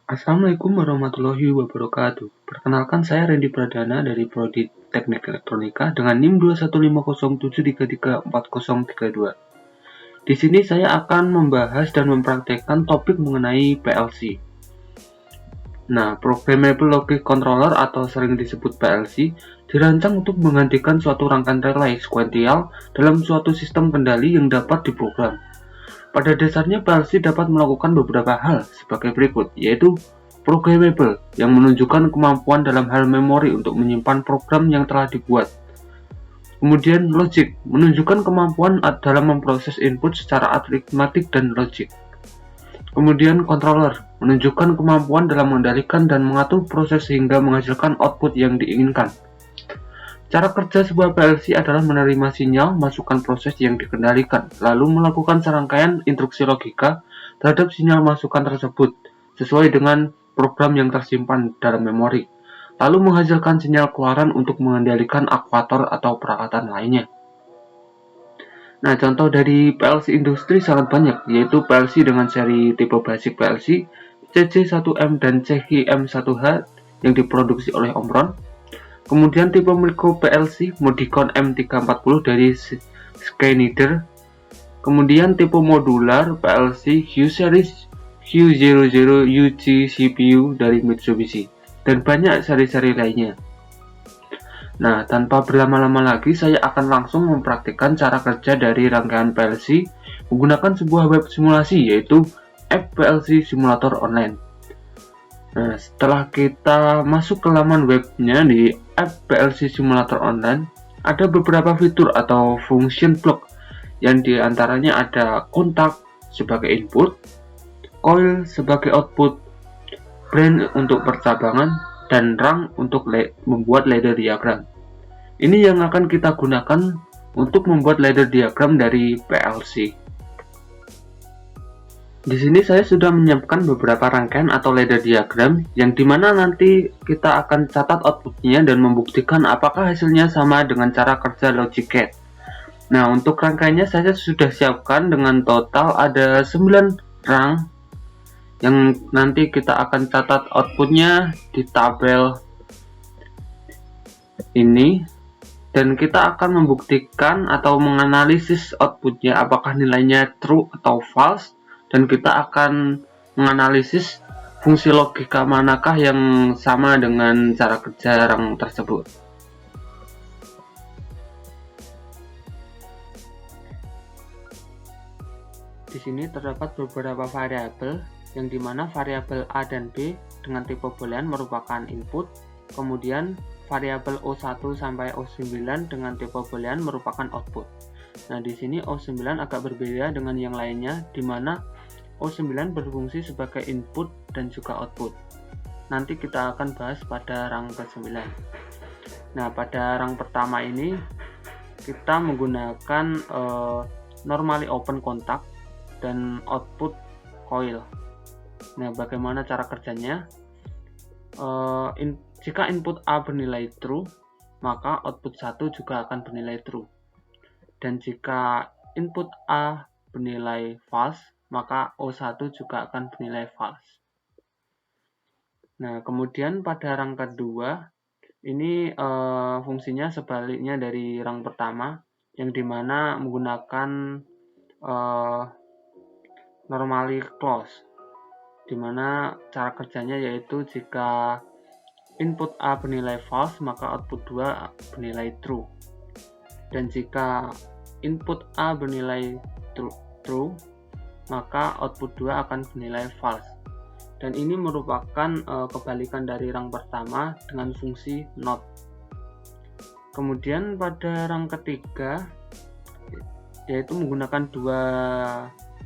Assalamualaikum warahmatullahi wabarakatuh. Perkenalkan, saya Randy Pradana dari Prodi Teknik Elektronika dengan NIM 21507334032. Di sini saya akan membahas dan mempraktekkan topik mengenai PLC. Nah, Programmable Logic Controller atau sering disebut PLC dirancang untuk menggantikan suatu rangkaian relay sekuensial dalam suatu sistem kendali yang dapat diprogram. Pada dasarnya, PLC dapat melakukan beberapa hal sebagai berikut, yaitu programmable, yang menunjukkan kemampuan dalam hal memori untuk menyimpan program yang telah dibuat. Kemudian logic, menunjukkan kemampuan dalam memproses input secara aritmatik dan logik. Kemudian controller, menunjukkan kemampuan dalam mengendalikan dan mengatur proses sehingga menghasilkan output yang diinginkan. Cara kerja sebuah PLC adalah menerima sinyal masukan proses yang dikendalikan, lalu melakukan serangkaian instruksi logika terhadap sinyal masukan tersebut sesuai dengan program yang tersimpan dalam memori, lalu menghasilkan sinyal keluaran untuk mengendalikan aktuator atau peralatan lainnya. Nah, contoh dari PLC industri sangat banyak, yaitu PLC dengan seri tipe basic PLC, CC1M dan CGM1H yang diproduksi oleh Omron. Kemudian tipe micro PLC Modicon M340 dari Schneider. Kemudian tipe modular PLC Q-Series Q00UG CPU dari Mitsubishi, dan banyak seri-seri lainnya. Nah, tanpa berlama-lama lagi, saya akan langsung mempraktikkan cara kerja dari rangkaian PLC menggunakan sebuah web simulasi, yaitu FPLC Simulator Online. Nah, setelah kita masuk ke laman webnya di FPLC Simulator Online, ada beberapa fitur atau function block yang diantaranya ada kontak sebagai input, coil sebagai output, branch untuk percabangan, dan rung untuk membuat ladder diagram. Ini yang akan kita gunakan untuk membuat ladder diagram dari PLC. Di sini saya sudah menyiapkan beberapa rangkaian atau ladder diagram yang dimana nanti kita akan catat outputnya dan membuktikan apakah hasilnya sama dengan cara kerja logic gate. Nah, untuk rangkaiannya saya sudah siapkan dengan total ada 9 rang yang nanti kita akan catat outputnya di tabel ini, dan kita akan membuktikan atau menganalisis outputnya apakah nilainya true atau false, dan kita akan menganalisis fungsi logika manakah yang sama dengan cara kerja rang tersebut. Di sini terdapat beberapa variabel yang dimana variabel A dan B dengan tipe boolean merupakan input, kemudian variabel O1 sampai O9 dengan tipe boolean merupakan output. Nah, di sini O9 agak berbeda dengan yang lainnya, di mana O9 berfungsi sebagai input dan juga output. Nanti kita akan bahas pada rang ke-9. Nah, pada rang pertama ini kita menggunakan normally open contact dan output coil. Nah, bagaimana cara kerjanya? Jika input A bernilai true, maka output 1 juga akan bernilai true. Dan jika input A bernilai false, maka O1 juga akan bernilai false. Nah, kemudian pada rang kedua, ini fungsinya sebaliknya dari rang pertama, yang dimana menggunakan normally close, dimana cara kerjanya yaitu jika input A bernilai false, maka output 2 bernilai true. Dan jika input A bernilai true, maka output 2 akan bernilai false. Dan ini merupakan kebalikan dari rang pertama dengan fungsi not. Kemudian pada rang ketiga, yaitu menggunakan dua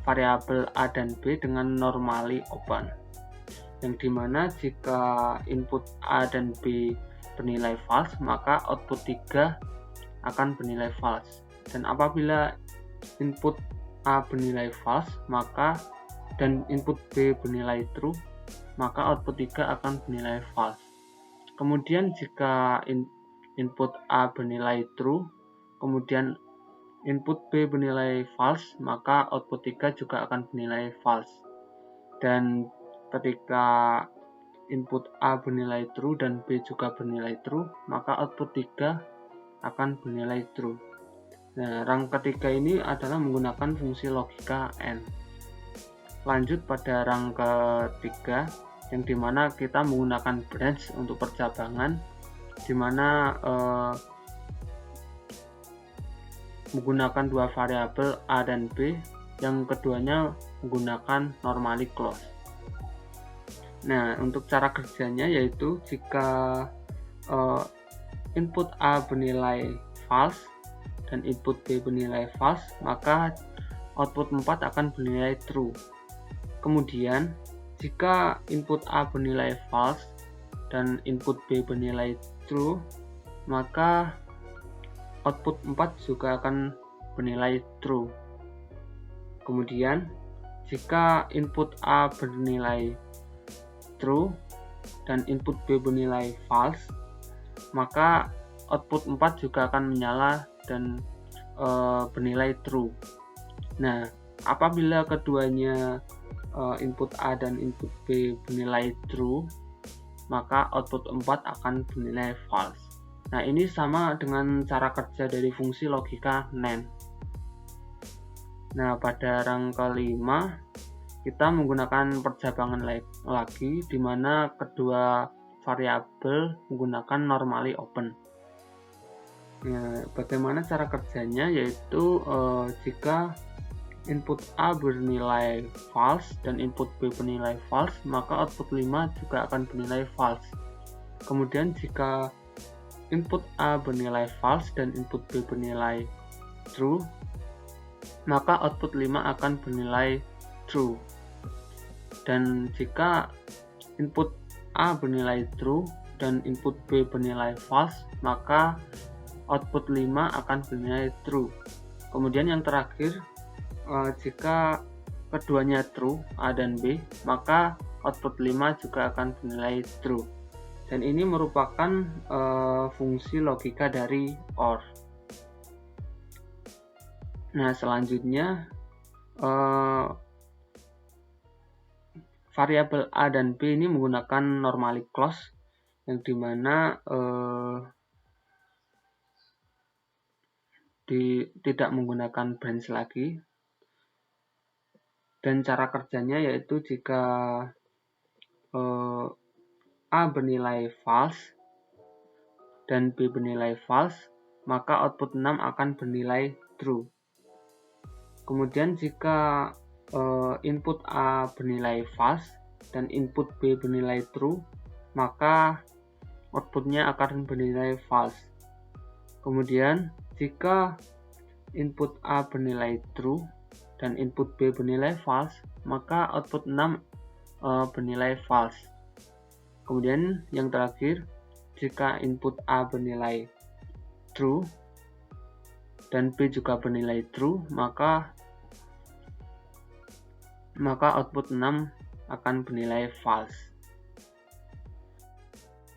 variabel A dan B dengan normally open, yang dimana jika input A dan B bernilai false, maka output 3 akan bernilai false. Dan apabila input A bernilai false, dan input B bernilai true, maka output 3 akan bernilai false. Kemudian jika input A bernilai true, kemudian input B bernilai false, maka output 3 juga akan bernilai false. Dan ketika input A bernilai true dan B juga bernilai true, maka output 3 akan bernilai true. Nah, rang ketiga ini adalah menggunakan fungsi logika AND. Lanjut pada rang ketiga, yang dimana kita menggunakan branch untuk percabangan, dimana menggunakan dua variabel A dan B, yang keduanya menggunakan normally close. Nah, untuk cara kerjanya yaitu jika input A bernilai false dan input B bernilai false, maka output 4 akan bernilai true. Kemudian, jika input A bernilai false dan input B bernilai true, maka output 4 juga akan bernilai true. Kemudian, jika input A bernilai true dan input B bernilai false, maka output 4 juga akan menyala dan bernilai true. Nah, apabila keduanya input A dan input B bernilai true, maka output 4 akan bernilai false. Nah, ini sama dengan cara kerja dari fungsi logika NAND. Nah, pada rang kelima kita menggunakan percabangan lagi, di mana kedua variabel menggunakan normally open. Nah, bagaimana cara kerjanya, yaitu jika input A bernilai false dan input B bernilai false, maka output 5 juga akan bernilai false. Kemudian jika input A bernilai false dan input B bernilai true, maka output 5 akan bernilai true. Dan jika input A bernilai true dan input B bernilai false, maka output 5 akan bernilai true. Kemudian yang terakhir, jika keduanya true, A dan B, maka output 5 juga akan bernilai true. Dan ini merupakan fungsi logika dari OR. Nah, selanjutnya variabel A dan B ini menggunakan normally close, yang dimana tidak menggunakan branch lagi. Dan cara kerjanya yaitu jika A bernilai false dan B bernilai false, maka output 6 akan bernilai true. Kemudian jika input A bernilai false dan input B bernilai true, maka outputnya akan bernilai false. Kemudian jika input A bernilai true dan input B bernilai false, maka output 6 bernilai false. Kemudian yang terakhir, jika input A bernilai true dan B juga bernilai true, maka output 6 akan bernilai false.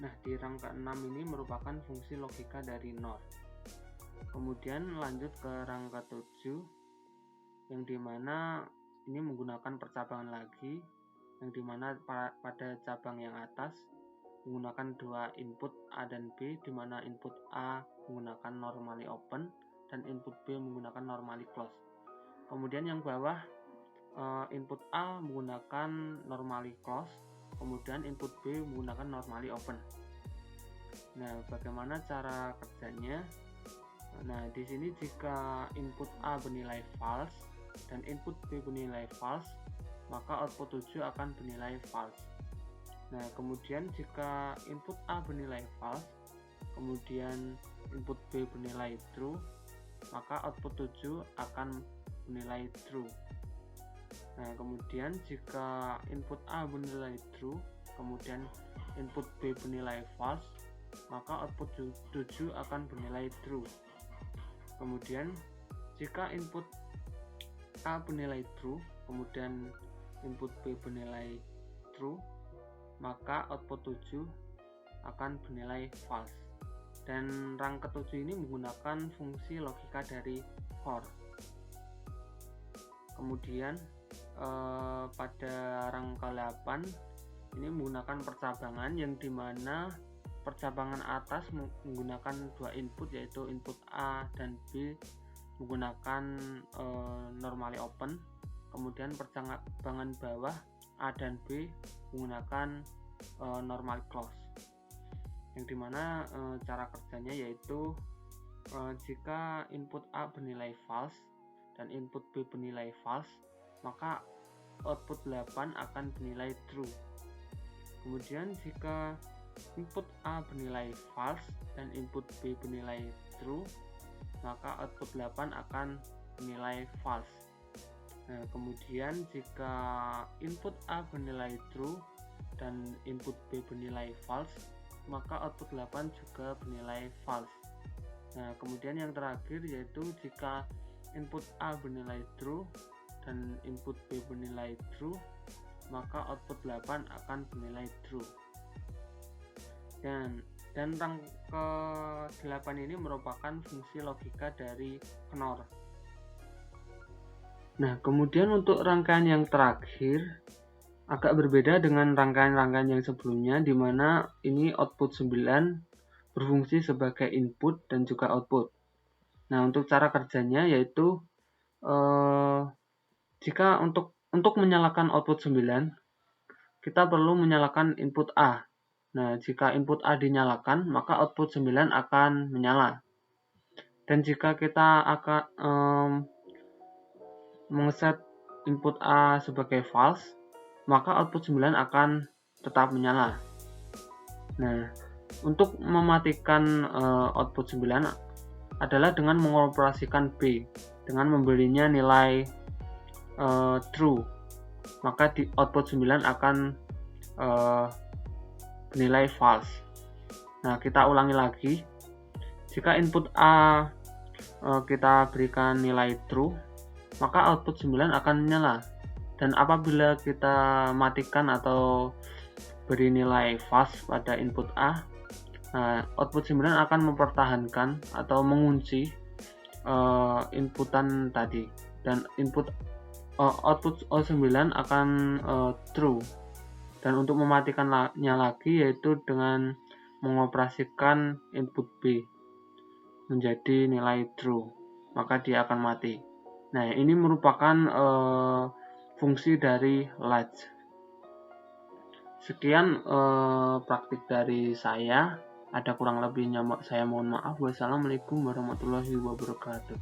Nah, di rang ke-6 ini merupakan fungsi logika dari NOR. Kemudian lanjut ke rang ke-7, yang dimana ini menggunakan percabangan lagi, yang dimana pada cabang yang atas menggunakan dua input A dan B, dimana input A menggunakan normally open dan input B menggunakan normally close. Kemudian yang bawah input A menggunakan normally close, kemudian input B menggunakan normally open. Nah, bagaimana cara kerjanya? Nah, di sini jika input A bernilai false dan input B bernilai false, maka output 7 akan bernilai false. Nah, kemudian jika input A bernilai false, kemudian input B bernilai true, maka output 7 akan bernilai true. Nah, kemudian jika input A bernilai true, kemudian input B bernilai false, maka output 7 akan bernilai true. Kemudian jika input A bernilai true, kemudian input B bernilai true, maka output 7 akan bernilai false. Dan rang ke-7 ini menggunakan fungsi logika dari OR. Kemudian pada rangka 8 ini menggunakan percabangan, yang dimana percabangan atas menggunakan dua input, yaitu input A dan B menggunakan normally open, kemudian percabangan bawah A dan B menggunakan normally close, yang dimana cara kerjanya yaitu jika input A bernilai false dan input B bernilai false, maka output 8 akan bernilai true. Kemudian jika input A bernilai false dan input B bernilai true, maka output 8 akan bernilai false. Nah, kemudian jika input A bernilai true dan input B bernilai false, maka output 8 juga bernilai false. Nah, kemudian yang terakhir yaitu jika input A bernilai true dan input B bernilai true, maka output 8 akan bernilai true. Dan rangka 8 ini merupakan fungsi logika dari Knorr. Nah, kemudian untuk rangkaian yang terakhir agak berbeda dengan rangkaian-rangkaian yang sebelumnya, di mana ini output 9 berfungsi sebagai input dan juga output. Nah, untuk cara kerjanya yaitu jika untuk menyalakan output 9, kita perlu menyalakan input A. Nah, jika input A dinyalakan, maka output 9 akan menyala. Dan jika kita akan mengeset input A sebagai false, maka output 9 akan tetap menyala. Nah, untuk mematikan output 9 adalah dengan mengoperasikan B, dengan memberinya nilai true, maka di output 9 akan bernilai false. Nah, kita ulangi lagi. Jika input A kita berikan nilai true, maka output 9 akan menyala. Dan apabila kita matikan atau beri nilai false pada input A, output 9 akan mempertahankan atau mengunci inputan tadi, dan output 9 akan true. Dan untuk mematikannya lagi yaitu dengan mengoperasikan input B menjadi nilai true, maka dia akan mati. Nah, ini merupakan fungsi dari latch. Sekian praktik dari saya. Ada kurang lebihnya saya mohon maaf. Wassalamualaikum warahmatullahi wabarakatuh.